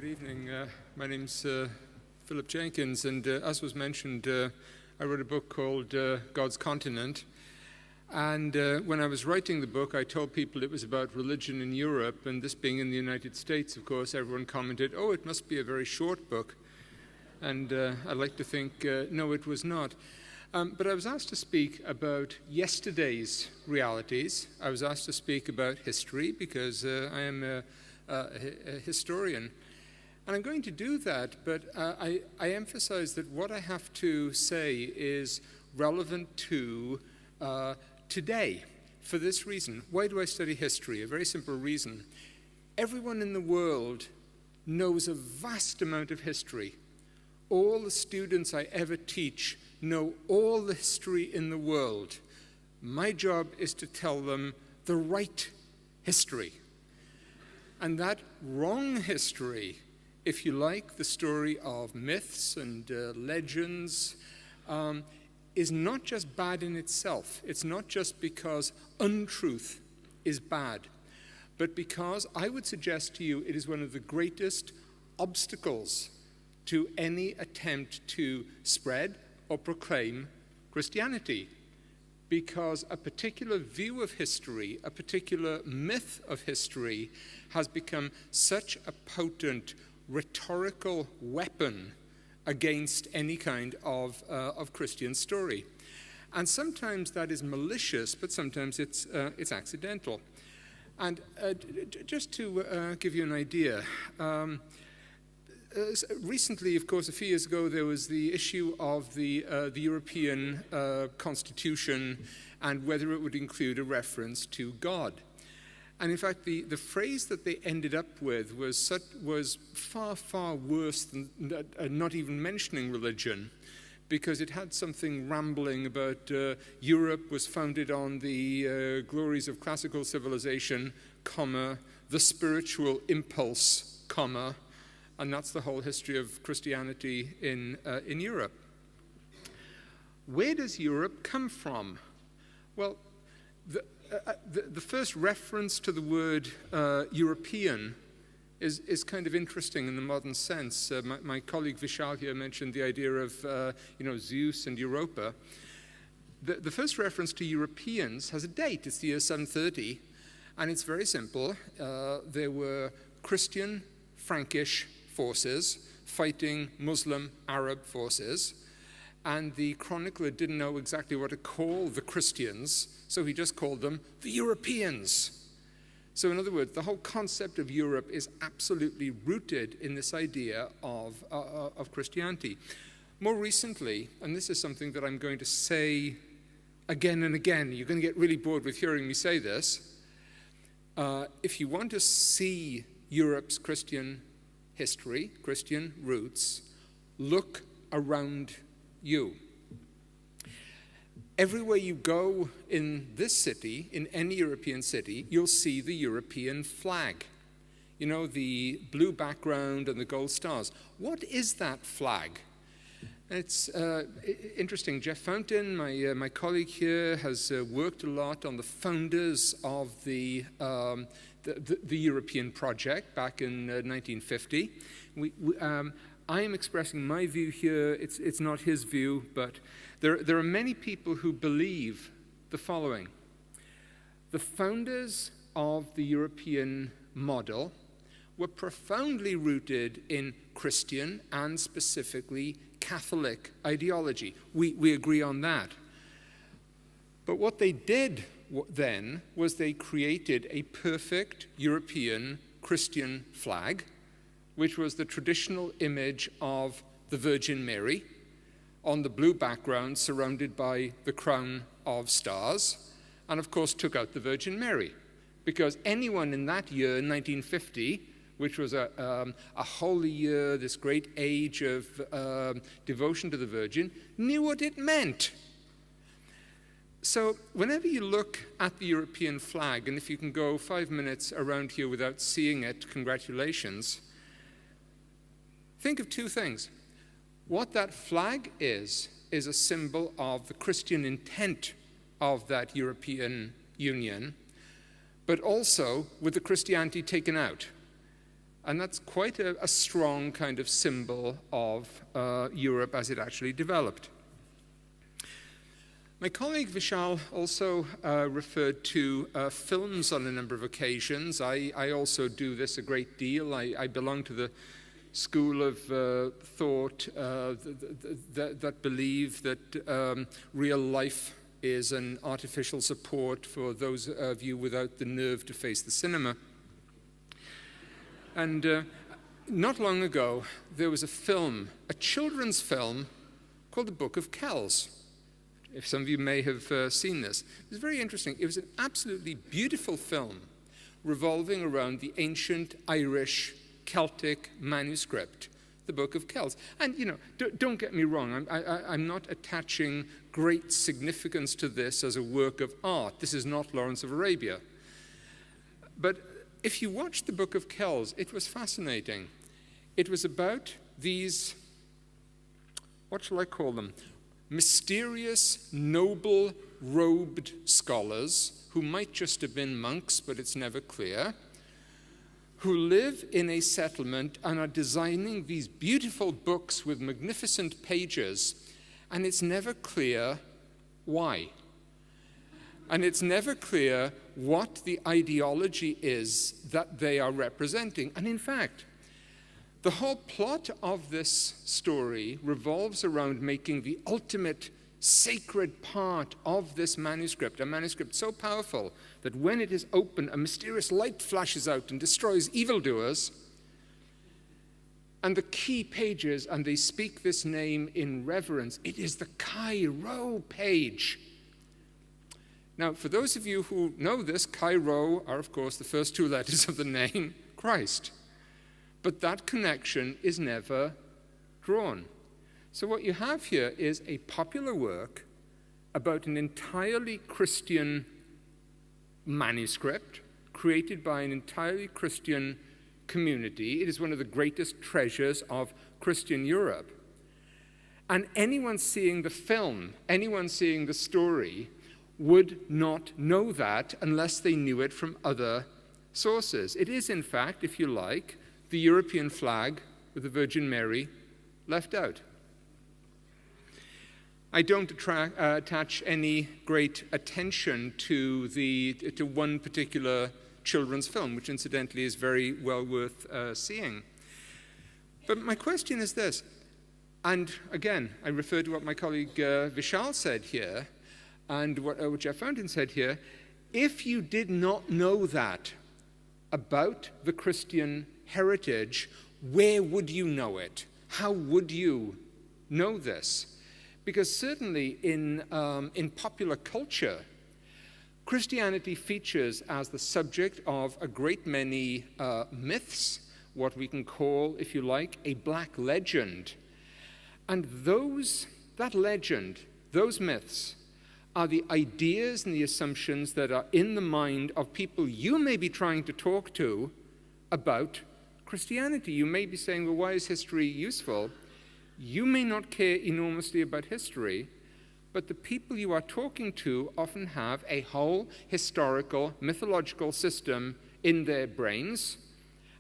Good evening. My name's Philip Jenkins, and as was mentioned, I wrote a book called God's Continent. And when I was writing the book, I told people it was about religion in Europe, and this being in the United States, of course, everyone commented, oh, it must be a very short book. And I like to think, no, it was not. But I was asked to speak about yesterday's realities. I was asked to speak about history because I am a historian. And I'm going to do that, but I emphasize that what I have to say is relevant to today. For this reason, why do I study history? A very simple reason. Everyone in the world knows a vast amount of history. All the students I ever teach know all the history in the world. My job is to tell them the right history. And that wrong history, if you like, the story of myths and legends, is not just bad in itself. It's not just because untruth is bad, but because I would suggest to you it is one of the greatest obstacles to any attempt to spread or proclaim Christianity. Because a particular view of history, a particular myth of history, has become such a potent rhetorical weapon against any kind of Christian story. And sometimes that is malicious, but sometimes it's accidental. And just to give you an idea, recently, of course, a few years ago, there was the issue of the European Constitution and whether it would include a reference to God. And in fact, the phrase that they ended up with was far, far worse than not even mentioning religion, because it had something rambling about Europe was founded on the glories of classical civilization, comma, the spiritual impulse, comma, and that's the whole history of Christianity in Europe. Where does Europe come from? Well, the first reference to the word European is kind of interesting in the modern sense. My colleague Vishal here mentioned the idea of Zeus and Europa. The first reference to Europeans has a date. It's the year 730, and it's very simple. There were Christian, Frankish forces fighting Muslim Arab forces, and the chronicler didn't know exactly what to call the Christians, so he just called them the Europeans. So in other words, the whole concept of Europe is absolutely rooted in this idea of Christianity. More recently, and this is something that I'm going to say again and again, you're going to get really bored with hearing me say this, if you want to see Europe's Christian history, Christian roots, look around you. Everywhere you go in this city, in any European city, you'll see the European flag. You know, the blue background and the gold stars. What is that flag? It's interesting. Jeff Fountain, my colleague here, has worked a lot on the founders of the European project back in 1950. I am expressing my view here. It's not his view, but there are many people who believe the following. The founders of the European model were profoundly rooted in Christian and specifically Catholic ideology. We agree on that. But what they did then was they created a perfect European Christian flag, which was the traditional image of the Virgin Mary on the blue background surrounded by the crown of stars, and of course took out the Virgin Mary, because anyone in that year, 1950, which was a holy year, this great age of devotion to the Virgin, knew what it meant. So whenever you look at the European flag, and if you can go 5 minutes around here without seeing it, congratulations, think of two things. What that flag is a symbol of the Christian intent of that European Union, but also with the Christianity taken out. And that's quite a strong kind of symbol of Europe as it actually developed. My colleague Vishal also referred to films on a number of occasions. I also do this a great deal. I belong to the school of thought that believe that real life is an artificial support for those of you without the nerve to face the cinema. And not long ago, there was a film, a children's film, called The Book of Kells. If some of you may have seen this. It was very interesting. It was an absolutely beautiful film revolving around the ancient Irish Celtic manuscript, the Book of Kells. And, you know, don't get me wrong. I'm not attaching great significance to this as a work of art. This is not Lawrence of Arabia. But if you watch the Book of Kells, it was fascinating. It was about these, what shall I call them? Mysterious, noble, robed scholars who might just have been monks, but it's never clear, who live in a settlement and are designing these beautiful books with magnificent pages, and it's never clear why. And it's never clear what the ideology is that they are representing. And in fact, the whole plot of this story revolves around making the ultimate sacred part of this manuscript, a manuscript so powerful that when it is opened, a mysterious light flashes out and destroys evildoers. And the key pages, and they speak this name in reverence, it is the Chi Rho page. Now, for those of you who know this, Chi Rho are, of course, the first two letters of the name Christ. But that connection is never drawn. So what you have here is a popular work about an entirely Christian manuscript created by an entirely Christian community. It is one of the greatest treasures of Christian Europe. And anyone seeing the film, anyone seeing the story, would not know that unless they knew it from other sources. It is, in fact, if you like, the European flag with the Virgin Mary left out. I don't attach any great attention to one particular children's film, which incidentally is very well worth seeing. But my question is this, and again, I refer to what my colleague Vishal said here, and what Jeff Fountain said here. If you did not know that about the Christian heritage, where would you know it? How would you know this? Because certainly in popular culture, Christianity features as the subject of a great many myths, what we can call, if you like, a black legend. And that legend, those myths, are the ideas and the assumptions that are in the mind of people you may be trying to talk to about Christianity. You may be saying, well, why is history useful? You may not care enormously about history, but the people you are talking to often have a whole historical, mythological system in their brains,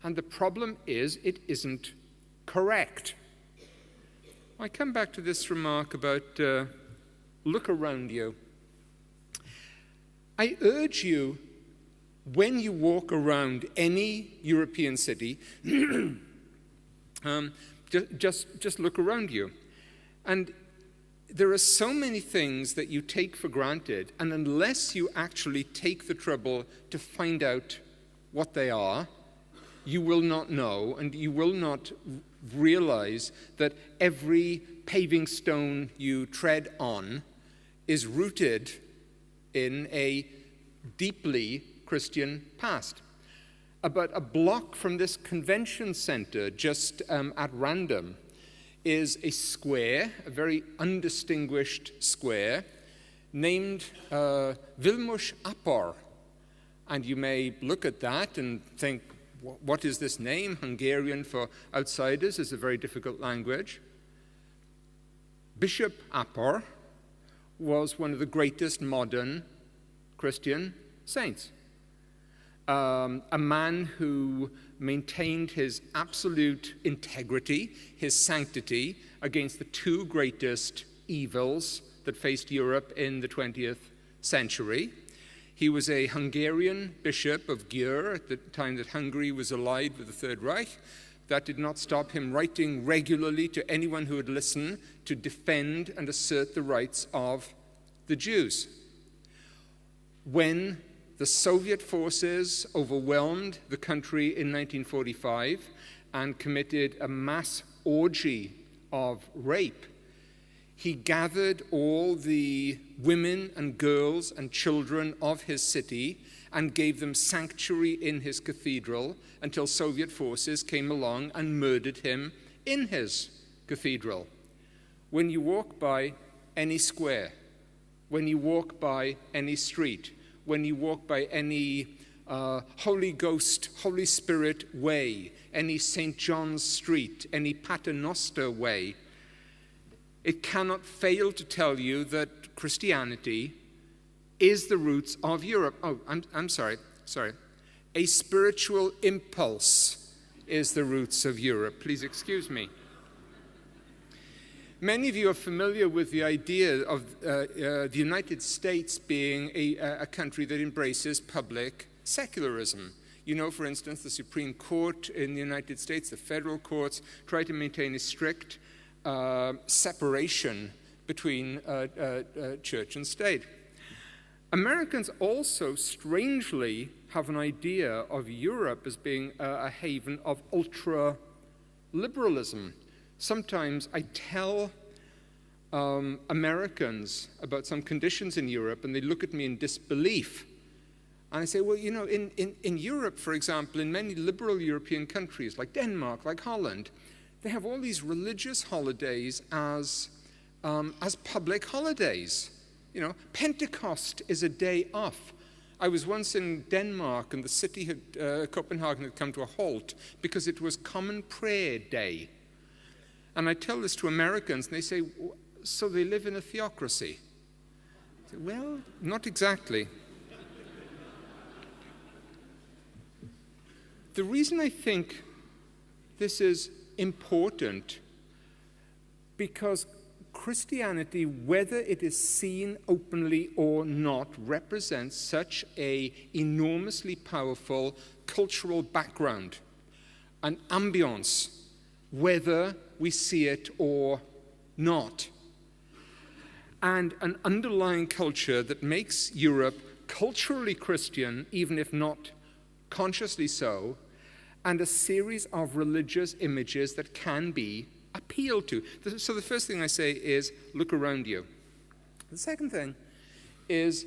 and the problem is it isn't correct. I come back to this remark about look around you. I urge you, when you walk around any European city, just look around you. And there are so many things that you take for granted, and unless you actually take the trouble to find out what they are, you will not know, and you will not realize that every paving stone you tread on is rooted in a deeply Christian past. About a block from this convention center, just at random, is a square, a very undistinguished square, named Vilmos Apor. And you may look at that and think, what is this name? Hungarian for outsiders is a very difficult language. Bishop Apor was one of the greatest modern Christian saints. A man who maintained his absolute integrity, his sanctity, against the two greatest evils that faced Europe in the 20th century. He was a Hungarian bishop of Győr at the time that Hungary was allied with the Third Reich. That did not stop him writing regularly to anyone who would listen to defend and assert the rights of the Jews. When the Soviet forces overwhelmed the country in 1945 and committed a mass orgy of rape, he gathered all the women and girls and children of his city and gave them sanctuary in his cathedral until Soviet forces came along and murdered him in his cathedral. When you walk by any square, when you walk by any street, when you walk by any Holy Ghost, Holy Spirit way, any St. John's Street, any Paternoster way, it cannot fail to tell you that Christianity is the roots of Europe. Oh, I'm sorry. A spiritual impulse is the roots of Europe. Please excuse me. Many of you are familiar with the idea of the United States being a country that embraces public secularism. You know, for instance, the Supreme Court in the United States, the federal courts, try to maintain a strict separation between church and state. Americans also strangely have an idea of Europe as being a haven of ultra-liberalism. Sometimes I tell Americans about some conditions in Europe, and they look at me in disbelief. And I say, well, you know, in Europe, for example, in many liberal European countries, like Denmark, like Holland, they have all these religious holidays as public holidays. You know, Pentecost is a day off. I was once in Denmark, and the city Copenhagen had come to a halt because it was Common Prayer Day. And I tell this to Americans, and they say, so they live in a theocracy? I say, well, not exactly. The reason I think this is important, because Christianity, whether it is seen openly or not, represents such an enormously powerful cultural background, an ambience, whether we see it or not, and an underlying culture that makes Europe culturally Christian, even if not consciously so, and a series of religious images that can be appealed to. So the first thing I say is, look around you. The second thing is,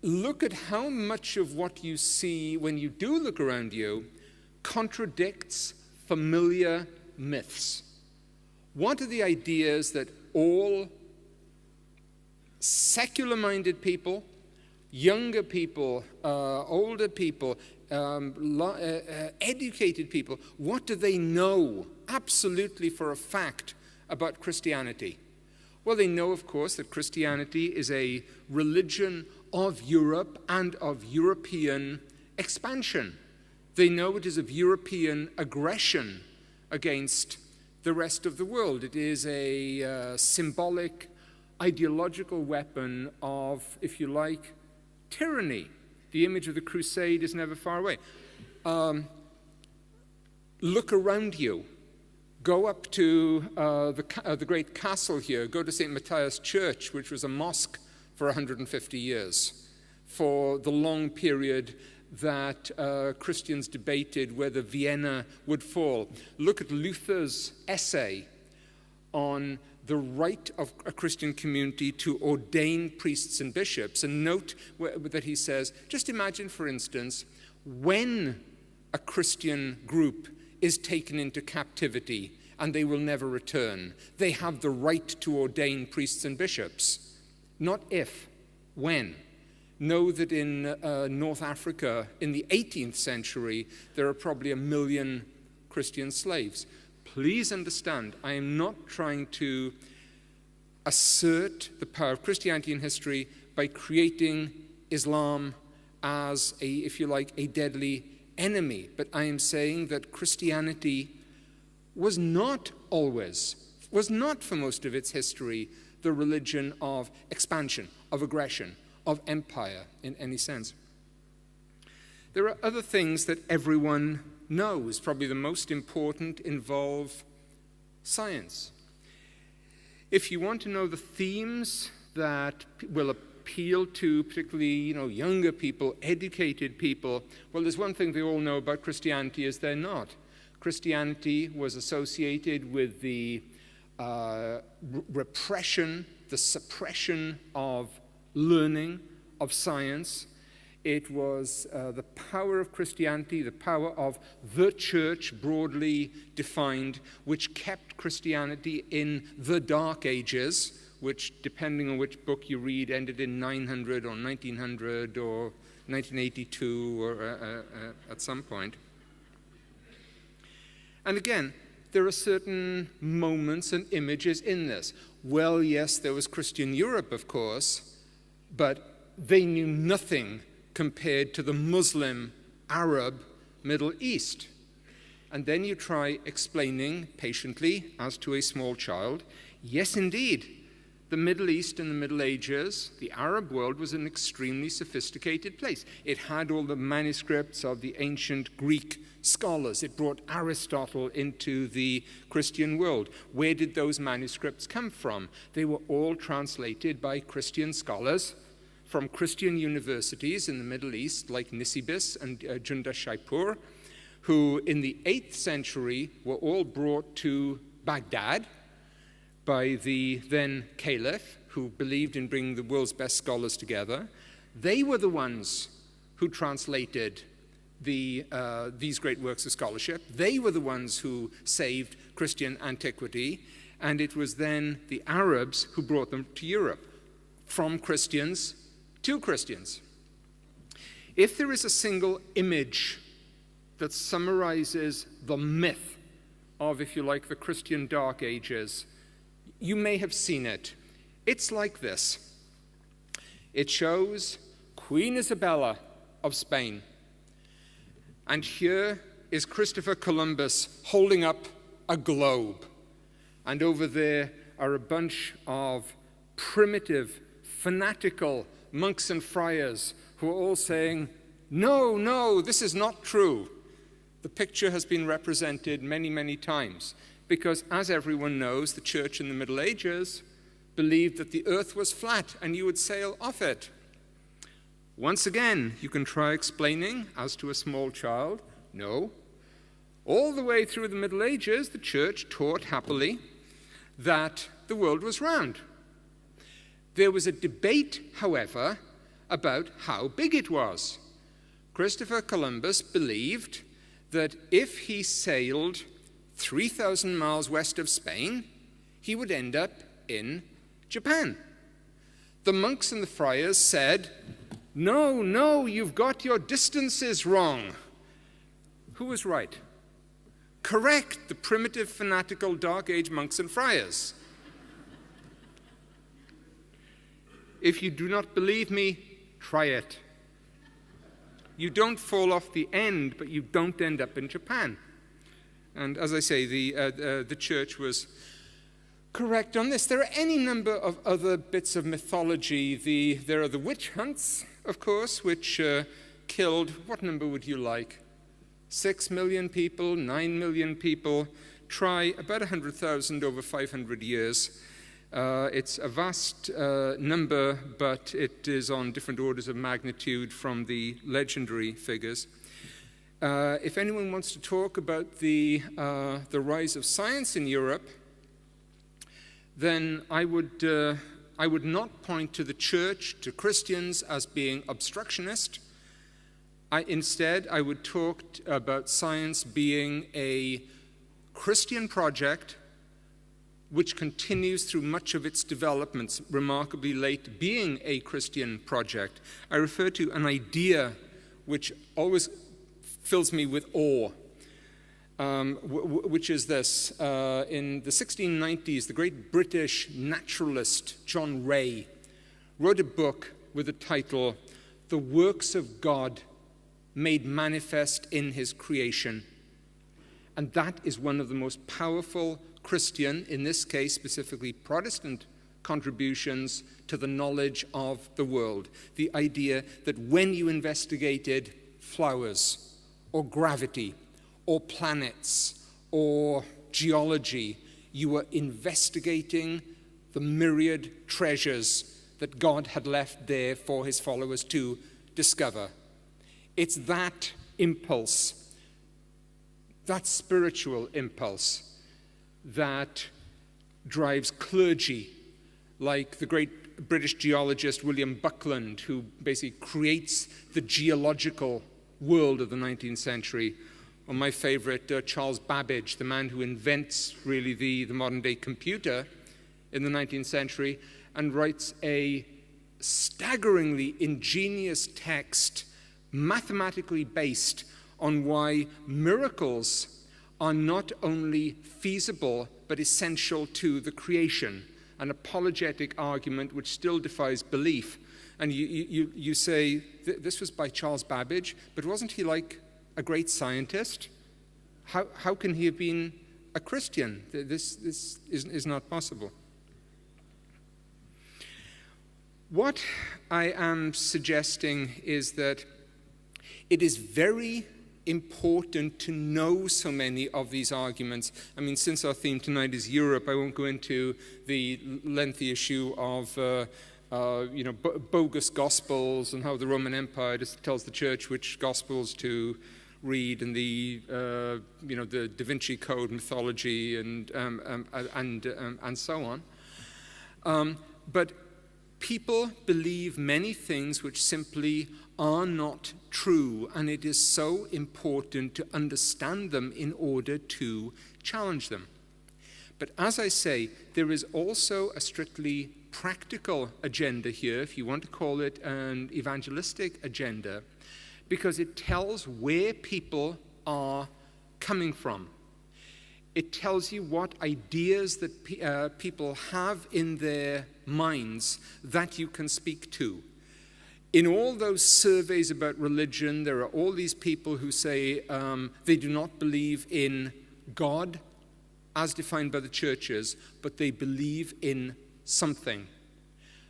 look at how much of what you see when you do look around you contradicts familiar myths. What are the ideas that all secular-minded people, younger people, older people, educated people, what do they know absolutely for a fact about Christianity? Well, they know, of course, that Christianity is a religion of Europe and of European expansion. They know it is of European aggression against the rest of the world. It is a symbolic, ideological weapon of, if you like, tyranny. The image of the crusade is never far away. Look around you. Go up to the great castle here. Go to St. Matthias Church, which was a mosque for 150 years, for the long period that Christians debated whether Vienna would fall. Look at Luther's essay on the right of a Christian community to ordain priests and bishops, and note that he says, just imagine, for instance, when a Christian group is taken into captivity and they will never return, they have the right to ordain priests and bishops. Not if, when. Know that in North Africa in the 18th century, there are probably 1 million Christian slaves. Please understand, I am not trying to assert the power of Christianity in history by creating Islam as a, if you like, a deadly enemy, but I am saying that Christianity was not for most of its history, the religion of expansion, of aggression, of empire in any sense. There are other things that everyone knows. Probably the most important involve science. If you want to know the themes that will appeal to particularly younger people, educated people, well, there's one thing they all know about Christianity is they're not. Christianity was associated with the repression, the suppression of learning, of science. It was the power of Christianity, the power of the church, broadly defined, which kept Christianity in the Dark Ages, which, depending on which book you read, ended in 900 or 1900 or 1982 or at some point. And again, there are certain moments and images in this. Well, yes, there was Christian Europe, of course, but they knew nothing compared to the Muslim, Arab, Middle East. And then you try explaining patiently, as to a small child, yes, indeed, the Middle East in the Middle Ages, the Arab world was an extremely sophisticated place. It had all the manuscripts of the ancient Greek scholars. It brought Aristotle into the Christian world. Where did those manuscripts come from? They were all translated by Christian scholars from Christian universities in the Middle East, like Nisibis and Junda Shaipur, who in the 8th century were all brought to Baghdad by the then caliph, who believed in bringing the world's best scholars together. They were the ones who translated these great works of scholarship. They were the ones who saved Christian antiquity, and it was then the Arabs who brought them to Europe, from Christians to Christians. If there is a single image that summarizes the myth of, if you like, the Christian Dark Ages, you may have seen it. It's like this. It shows Queen Isabella of Spain. And here is Christopher Columbus holding up a globe. And over there are a bunch of primitive, fanatical monks and friars who are all saying, no, no, this is not true. The picture has been represented many, many times. Because, as everyone knows, the church in the Middle Ages believed that the earth was flat and you would sail off it. Once again, you can try explaining, as to a small child, no. All the way through the Middle Ages, the church taught happily that the world was round. There was a debate, however, about how big it was. Christopher Columbus believed that if he sailed 3,000 miles west of Spain, he would end up in Japan. The monks and the friars said, no, no, you've got your distances wrong. Who was right? Correct, the primitive, fanatical, Dark Age monks and friars. If you do not believe me, try it. You don't fall off the end, but you don't end up in Japan. And as I say, the church was correct on this. There are any number of other bits of mythology. There are the witch hunts, of course, which killed, what number would you like? 6 million people, 9 million people. Try about 100,000 over 500 years. It's a vast number, but it is on different orders of magnitude from the legendary figures. If anyone wants to talk about the rise of science in Europe, then I would not point to the church, to Christians, as being obstructionist. Instead, I would talk about science being a Christian project which continues through much of its development, remarkably late being a Christian project. I refer to an idea which always fills me with awe, which is this. In the 1690s, the great British naturalist John Ray wrote a book with the title, The Works of God made manifest in his creation. And that is one of the most powerful Christian, in this case specifically Protestant, contributions to the knowledge of the world. The idea that when you investigated flowers or gravity or planets or geology, you were investigating the myriad treasures that God had left there for his followers to discover. It's that impulse, that spiritual impulse, that drives clergy like the great British geologist William Buckland, who basically creates the geological world of the 19th century. Or my favorite, Charles Babbage, the man who invents really the modern-day computer in the 19th century, and writes a staggeringly ingenious text, mathematically based on why miracles are not only feasible but essential to the creation, an apologetic argument which still defies belief. And you say, this was by Charles Babbage, but wasn't he like a great scientist? How can he have been a Christian? This is not possible. What I am suggesting is that it is very important to know so many of these arguments. I mean, since our theme tonight is Europe, I won't go into the lengthy issue of bogus gospels and how the Roman Empire just tells the church which gospels to read, and the Da Vinci Code mythology and so on. But people believe many things which simply are not true, and it is so important to understand them in order to challenge them. But as I say, there is also a strictly practical agenda here, if you want to call it an evangelistic agenda, because it tells where people are coming from. It tells you what ideas that people have in their minds that you can speak to. In all those surveys about religion, there are all these people who say they do not believe in God as defined by the churches, but they believe in something.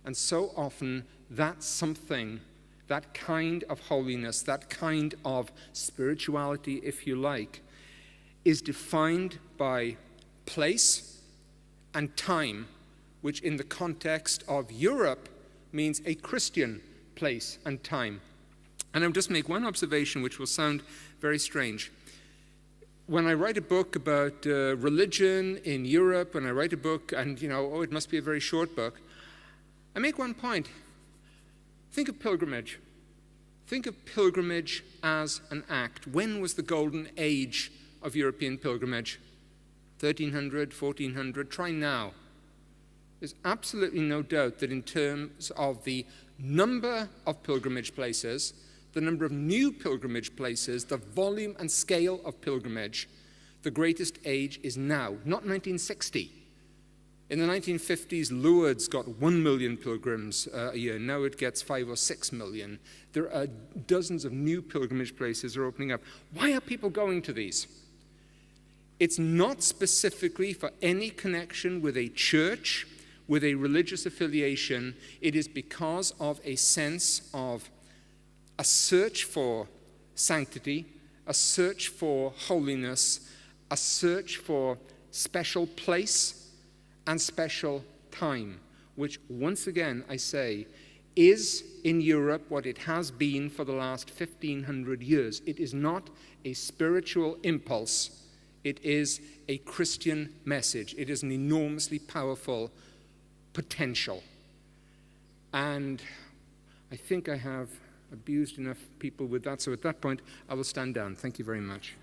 And so often that something, that kind of holiness, that kind of spirituality, if you like, is defined by place and time, which in the context of Europe means a Christian place and time. And I'll just make one observation which will sound very strange. When I write a book about religion in Europe, when I write a book and, it must be a very short book, I make one point. Think of pilgrimage. Think of pilgrimage as an act. When was the golden age of European pilgrimage? 1300, 1400, try now. There's absolutely no doubt that in terms of the number of pilgrimage places, the number of new pilgrimage places, the volume and scale of pilgrimage, the greatest age is now, not 1960. In the 1950s, Lourdes got 1 million pilgrims a year. Now it gets 5 or 6 million. There are dozens of new pilgrimage places are opening up. Why are people going to these? It's not specifically for any connection with a church, with a religious affiliation. It is because of a sense of a search for sanctity, a search for holiness, a search for special place and special time, which once again I say is in Europe what it has been for the last 1500 years. It is not a spiritual impulse. It is a Christian message. It is an enormously powerful potential. And I think I have abused enough people with that. So at that point, I will stand down. Thank you very much.